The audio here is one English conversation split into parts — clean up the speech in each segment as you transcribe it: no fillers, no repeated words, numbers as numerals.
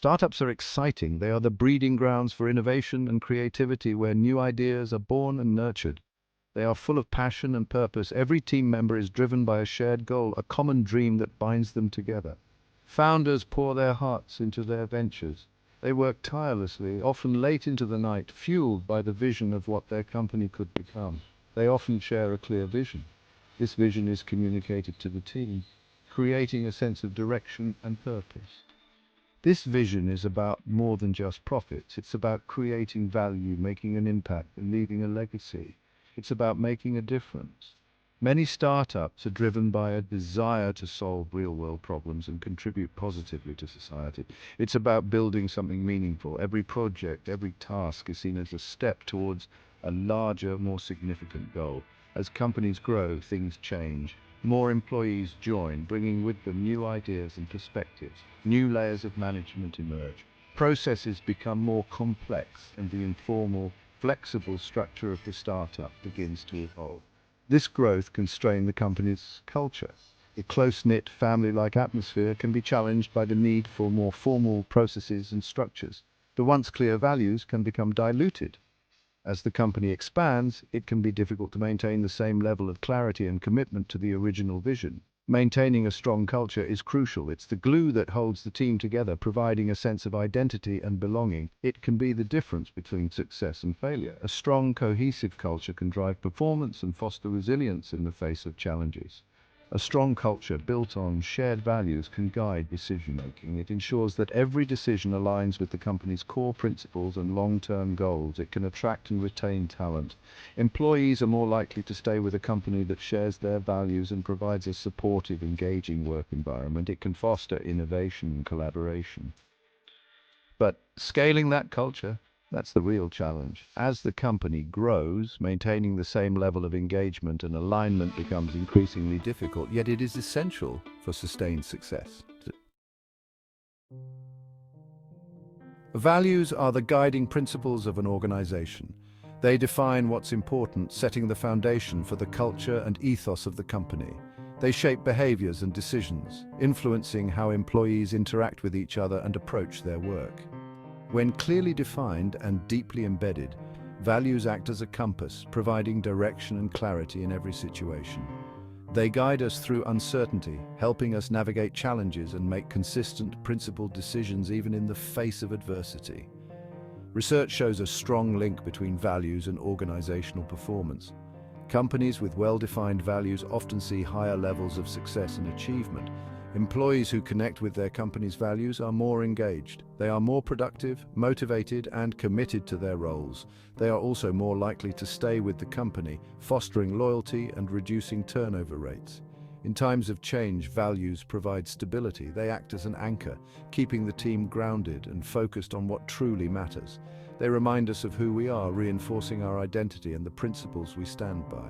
Startups are exciting. They are the breeding grounds for innovation and creativity where new ideas are born and nurtured. They are full of passion and purpose. Every team member is driven by a shared goal, a common dream that binds them together. Founders pour their hearts into their ventures. They work tirelessly, often late into the night, fueled by the vision of what their company could become. They often share a clear vision. This vision is communicated to the team, creating a sense of direction and purpose. This vision is about more than just profits. It's about creating value, making an impact, and leaving a legacy. It's about making a difference. Many startups are driven by a desire to solve real-world problems and contribute positively to society. It's about building something meaningful. Every project, every task is seen as a step towards a larger, more significant goal. As companies grow, things change. More employees join, bringing with them new ideas and perspectives. New layers of management emerge. Processes become more complex, and the informal, flexible structure of the startup begins to evolve. This growth can strain the company's culture. A close-knit, family-like atmosphere can be challenged by the need for more formal processes and structures. The once clear values can become diluted. As the company expands, it can be difficult to maintain the same level of clarity and commitment to the original vision. Maintaining a strong culture is crucial. It's the glue that holds the team together, providing a sense of identity and belonging. It can be the difference between success and failure. A strong, cohesive culture can drive performance and foster resilience in the face of challenges. A strong culture built on shared values can guide decision-making. It ensures that every decision aligns with the company's core principles and long-term goals. It can attract and retain talent. Employees are more likely to stay with a company that shares their values and provides a supportive, engaging work environment. It can foster innovation and collaboration. But scaling that culture, that's the real challenge. As the company grows, maintaining the same level of engagement and alignment becomes increasingly difficult, yet it is essential for sustained success. Values are the guiding principles of an organization. They define what's important, setting the foundation for the culture and ethos of the company. They shape behaviors and decisions, influencing how employees interact with each other and approach their work. When clearly defined and deeply embedded, values act as a compass, providing direction and clarity in every situation. They guide us through uncertainty, helping us navigate challenges and make consistent, principled decisions even in the face of adversity. Research shows a strong link between values and organizational performance. Companies with well-defined values often see higher levels of success and achievement. Employees who connect with their company's values are more engaged. They are more productive, motivated, and committed to their roles. They are also more likely to stay with the company, fostering loyalty and reducing turnover rates. In times of change, values provide stability. They act as an anchor, keeping the team grounded and focused on what truly matters. They remind us of who we are, reinforcing our identity and the principles we stand by.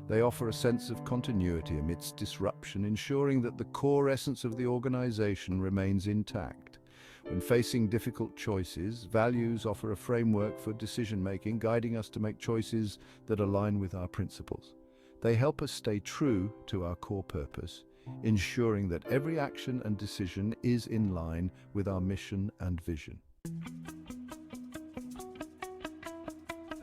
They offer a sense of continuity amidst disruption, ensuring that the core essence of the organization remains intact. When facing difficult choices, values offer a framework for decision-making, guiding us to make choices that align with our principles. They help us stay true to our core purpose, ensuring that every action and decision is in line with our mission and vision.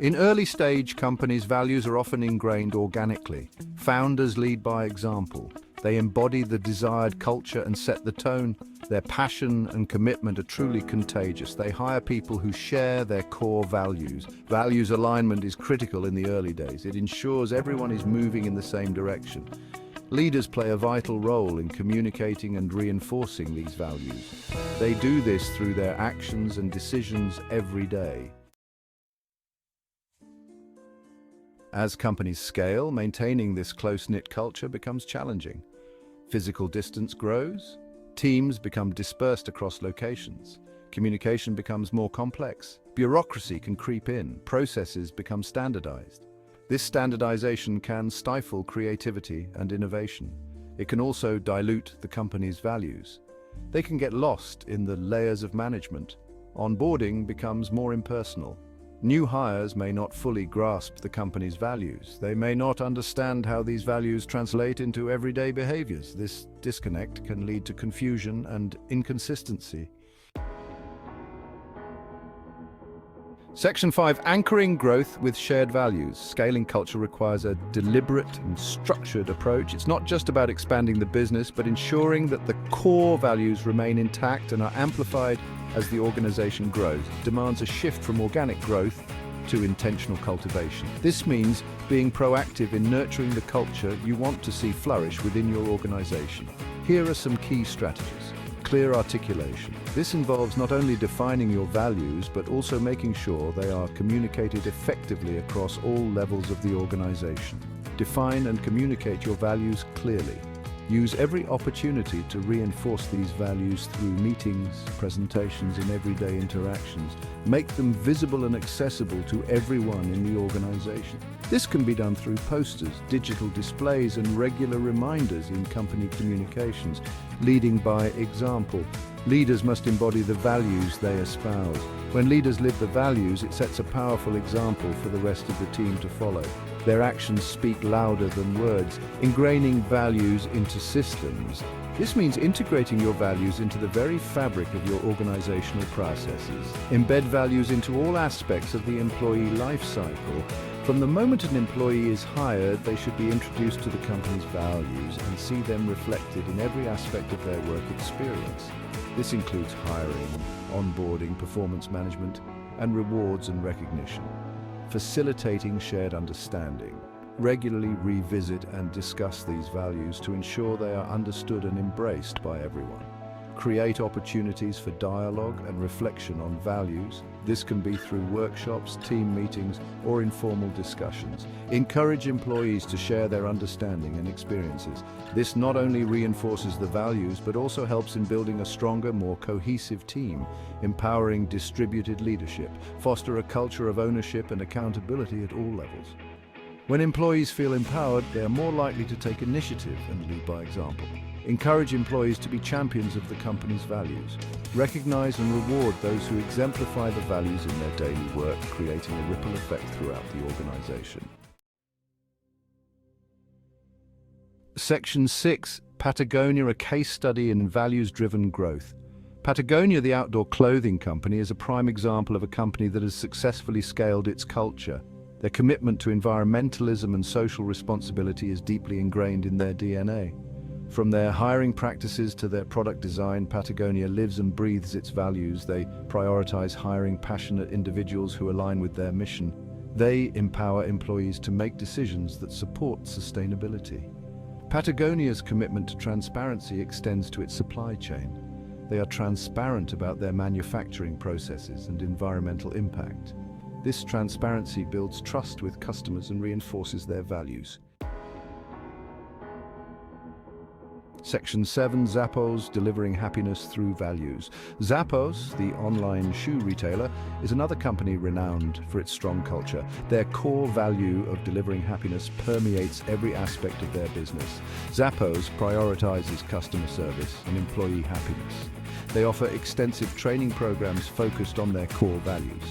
In early-stage companies, values are often ingrained organically. Founders lead by example. They embody the desired culture and set the tone. Their passion and commitment are truly contagious. They hire people who share their core values. Values alignment is critical in the early days. It ensures everyone is moving in the same direction. Leaders play a vital role in communicating and reinforcing these values. They do this through their actions and decisions every day. As companies scale, maintaining this close-knit culture becomes challenging. Physical distance grows, teams become dispersed across locations, communication becomes more complex, bureaucracy can creep in, processes become standardized. This standardization can stifle creativity and innovation. It can also dilute the company's values. They can get lost in the layers of management. Onboarding becomes more impersonal. New hires may not fully grasp the company's values. They may not understand how these values translate into everyday behaviors. This disconnect can lead to confusion and inconsistency. Section 5, anchoring growth with shared values. Scaling culture requires a deliberate and structured approach. It's not just about expanding the business, but ensuring that the core values remain intact and are amplified as the organization grows. It demands a shift from organic growth to intentional cultivation. This means being proactive in nurturing the culture you want to see flourish within your organization. Here are some key strategies. Clear articulation. This involves not only defining your values, but also making sure they are communicated effectively across all levels of the organization. Define and communicate your values clearly. Use every opportunity to reinforce these values through meetings, presentations, and everyday interactions. Make them visible and accessible to everyone in the organization. This can be done through posters, digital displays, and regular reminders in company communications. Leading by example. Leaders must embody the values they espouse. When leaders live the values, it sets a powerful example for the rest of the team to follow. Their actions speak louder than words. Ingraining values into systems. This means integrating your values into the very fabric of your organizational processes. Embed values into all aspects of the employee life cycle. From the moment an employee is hired, they should be introduced to the company's values and see them reflected in every aspect of their work experience. This includes hiring, onboarding, performance management, and rewards and recognition. Facilitating shared understanding. Regularly revisit and discuss these values to ensure they are understood and embraced by everyone. Create opportunities for dialogue and reflection on values. This can be through workshops, team meetings, or informal discussions. Encourage employees to share their understanding and experiences. This not only reinforces the values, but also helps in building a stronger, more cohesive team. Empowering distributed leadership. Foster a culture of ownership and accountability at all levels. When employees feel empowered, they are more likely to take initiative and lead by example. Encourage employees to be champions of the company's values. Recognize and reward those who exemplify the values in their daily work, creating a ripple effect throughout the organization. Section 6, Patagonia, a case study in values-driven growth. Patagonia, the outdoor clothing company, is a prime example of a company that has successfully scaled its culture. Their commitment to environmentalism and social responsibility is deeply ingrained in their DNA. From their hiring practices to their product design, Patagonia lives and breathes its values. They prioritize hiring passionate individuals who align with their mission. They empower employees to make decisions that support sustainability. Patagonia's commitment to transparency extends to its supply chain. They are transparent about their manufacturing processes and environmental impact. This transparency builds trust with customers and reinforces their values. Section 7, Zappos, delivering happiness through values. Zappos, the online shoe retailer, is another company renowned for its strong culture. Their core value of delivering happiness permeates every aspect of their business. Zappos prioritizes customer service and employee happiness. They offer extensive training programs focused on their core values.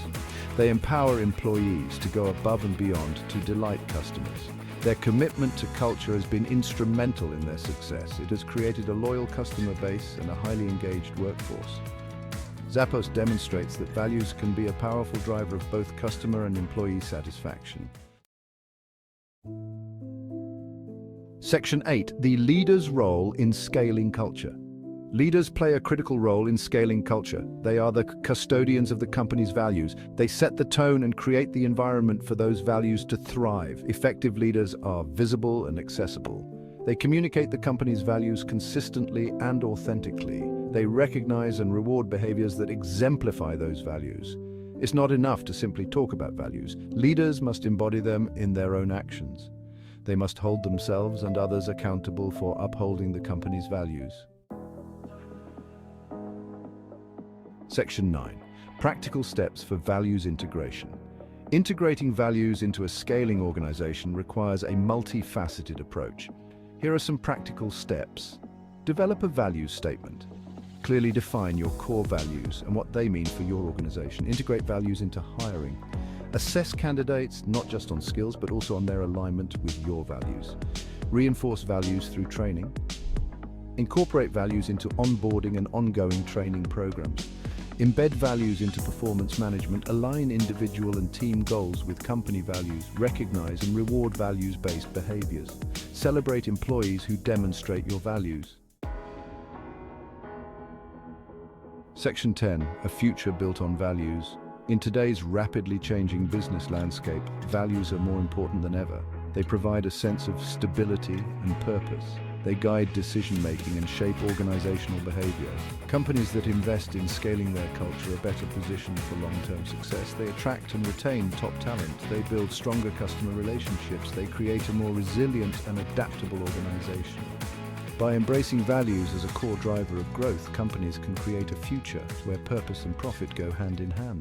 They empower employees to go above and beyond to delight customers. Their commitment to culture has been instrumental in their success. It has created a loyal customer base and a highly engaged workforce. Zappos demonstrates that values can be a powerful driver of both customer and employee satisfaction. Section 8, the leader's role in scaling culture. Leaders play a critical role in scaling culture. They are the custodians of the company's values. They set the tone and create the environment for those values to thrive. Effective leaders are visible and accessible. They communicate the company's values consistently and authentically. They recognize and reward behaviors that exemplify those values. It's not enough to simply talk about values. Leaders must embody them in their own actions. They must hold themselves and others accountable for upholding the company's values. Section 9. Practical steps for values integration. Integrating values into a scaling organization requires a multifaceted approach. Here are some practical steps. Develop a values statement. Clearly define your core values and what they mean for your organization. Integrate values into hiring. Assess candidates not just on skills but also on their alignment with your values. Reinforce values through training. Incorporate values into onboarding and ongoing training programs. Embed values into performance management, align individual and team goals with company values, recognize and reward values-based behaviors. Celebrate employees who demonstrate your values. Section 10, a future built on values. In today's rapidly changing business landscape, values are more important than ever. They provide a sense of stability and purpose. They guide decision-making and shape organizational behavior. Companies that invest in scaling their culture are better positioned for long-term success. They attract and retain top talent. They build stronger customer relationships. They create a more resilient and adaptable organization. By embracing values as a core driver of growth, companies can create a future where purpose and profit go hand in hand.